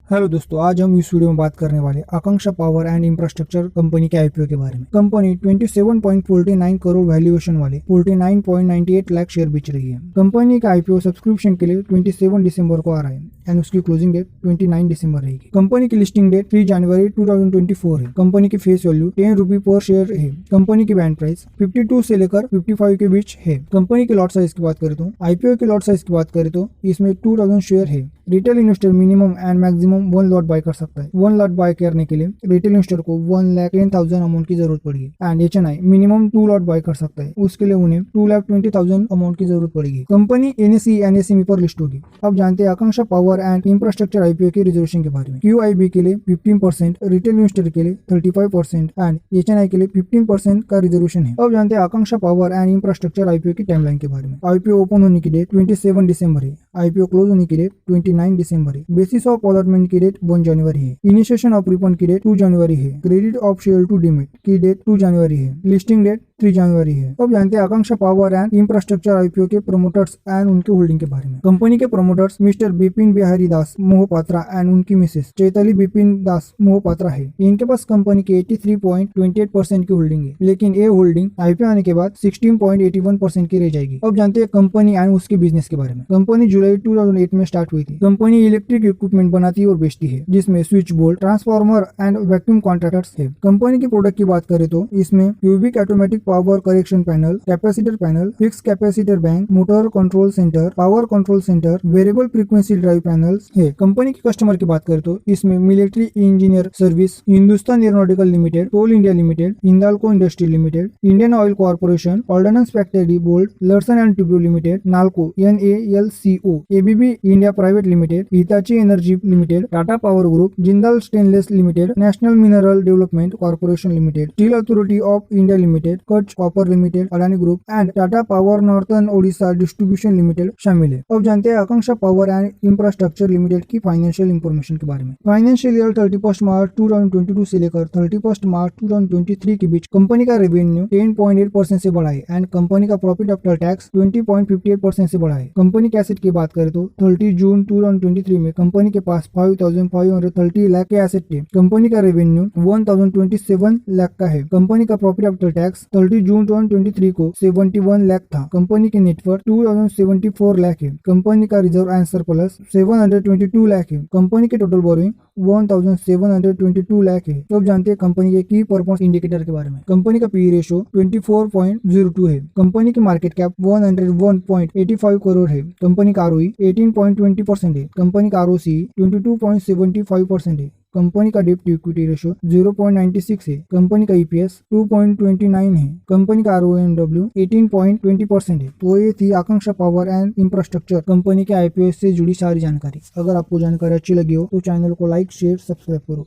Hello दोस्तों, आज हम इस वीडियो में बात करने वाले आकांक्षा पावर एंड इंफ्रास्ट्रक्चर कंपनी के आईपीओ के बारे में। कंपनी 27.49 करोड़ वैल्यूएशन वाले 49.98 लाख शेयर बेच रही है। कंपनी का आईपीओ सब्सक्रिप्शन के लिए 27 दिसंबर को आ रहा है एंड उसकी क्लोजिंग डेट 29 दिसंबर रहेगी। कंपनी की लिस्टिंग डेट 3 जनवरी 2024 है। कंपनी की फेस वैल्यू 10 रुपए पर शेयर है। कंपनी की बैंड प्राइस 52 से लेकर 55 के बीच है। कंपनी के लॉट साइज की बात करें तो आईपीओ के लॉट साइज की बात करें तो इसमें 2000 शेयर है। Retail investor minimum and maximum 1 lot buy कर सकता है। 1 लॉट बाय करने के लिए रिटेल इन्वेस्टर को 1,10,000 अमाउंट की जरूरत पड़ेगी and HNI minimum 2 lot buy कर सकता है। उसके लिए उन्हें 2,20,000 अमाउंट की जरूरत पड़ेगी। कंपनी एनएसई एनएसएमई पर लिस्ट होगी। अब जानते हैं Akanksha power and infrastructure IPO की रिजर्वेशन के बारे में। क्यूआईबी के लिए 15%, रिटेल इन्वेस्टर के लिए 35% एंड एचएनआई के लिए 15% का रिजर्वेशन है। अब जानते हैं Akanksha power and infrastructure IPO की टाइमलाइन के बारे में। आईपीओ ओपन होने की डेट 27 दिसंबर है। आईपीओ क्लोज होने की डेट 29 दिसंबर है। बेसिस ऑफ अलॉटमेंट की डेट 1 जनवरी है। इनिशिएशन ऑफ रिफंड की डेट 2 जनवरी है। Credit of share to demat की डेट 2 जनवरी है। लिस्टिंग डेट 3 जनवरी है। अब जानते हैं Akanksha power and infrastructure IPO के प्रमोटर्स एंड उनके होल्डिंग के बारे में। कंपनी के promoters mister Bipin Bihari Das Mohapatra and उनकी मिसेस चैताली बिपिन दास मोहपात्रा है। इनके पास कंपनी की 83.28% की होल्डिंग है, लेकिन ये होल्डिंग आईपीओ आने के बाद 16.81% की रह जाएगी। अब जानते हैं कंपनी एंड उसके बिजनेस के बारे में। कंपनी जुलाई 2008 में स्टार्ट हुई थी। कंपनी इलेक्ट्रिक इक्विपमेंट बनाती और बेचती है, जिसमें switch board, transformer and vacuum contractors है। कंपनी के प्रोडक्ट की बात करें तो इसमें cubic automatic power correction panel, capacitor panel, fix capacitor bank, motor control centre, power control centre, variable frequency drive panels है। कंपनी के कस्टमर की बात करें तो इसमें military engineer service, Hindustan aeronautical limited, coal India limited, Hindalco industry limited, Indian oil corporation, ordnance factory board, Larsen and Toubro limited, NALCO NALCO, ABB India private limited, Hitachi energy limited, Tata power group, Jindal stainless limited, national mineral development corporation limited, steel authority of India limited, Kutch copper limited, Adani group and Tata power northern Odisha distribution limited शामिल है। अब जानते हैं Akanksha power and infrastructure limited की financial information के बारे में। Financial year 31 मार्च 2022 से लेकर 31 मार्च 2023 के बीच कंपनी का रेवेन्यू 10.8% से बढ़ा है एंड कंपनी का प्रॉफिट आफ्टर टैक्स 20.58% से बढ़ा है। कंपनी के एसेट की बात करें तो 30 जून 2023 में कंपनी के पास 5,530 लाख के एसेट थे। कंपनी का रेवेन्यू 1,027 लाख का है। कंपनी का प्रॉफिट आफ्टर टैक्स 30 जून 2023 को 71 लाख था। कंपनी के नेटवर्थ 2,074 लाख है। कंपनी का रिजर्व एंड सरप्लस 722 लाख है। कंपनी के टोटल बोरोइंग 1,722 लाख है। तो अब जानते हैं कंपनी के की परफॉर्मेंस इंडिकेटर के बारे में। कंपनी का पी रेशियो 24.02 है। कंपनी की मार्केट कैप 101.85 करोड़ है। कंपनी का ROE 18.20% है। कंपनी का ROC 22.75% है। कंपनी का डेप्ट टू इक्विटी रेशियो 0.96 है। कंपनी का EPS 2.29 है। कंपनी का RONW 18.20% है। तो ये थी आकांक्षा पावर एंड इंफ्रास्ट्रक्चर कंपनी के आईपीओ से जुड़ी सारी जानकारी। अगर आपको जानकारी अच्छी लगी हो तो चैनल को लाइक, शेयर, सब्सक्राइब करो।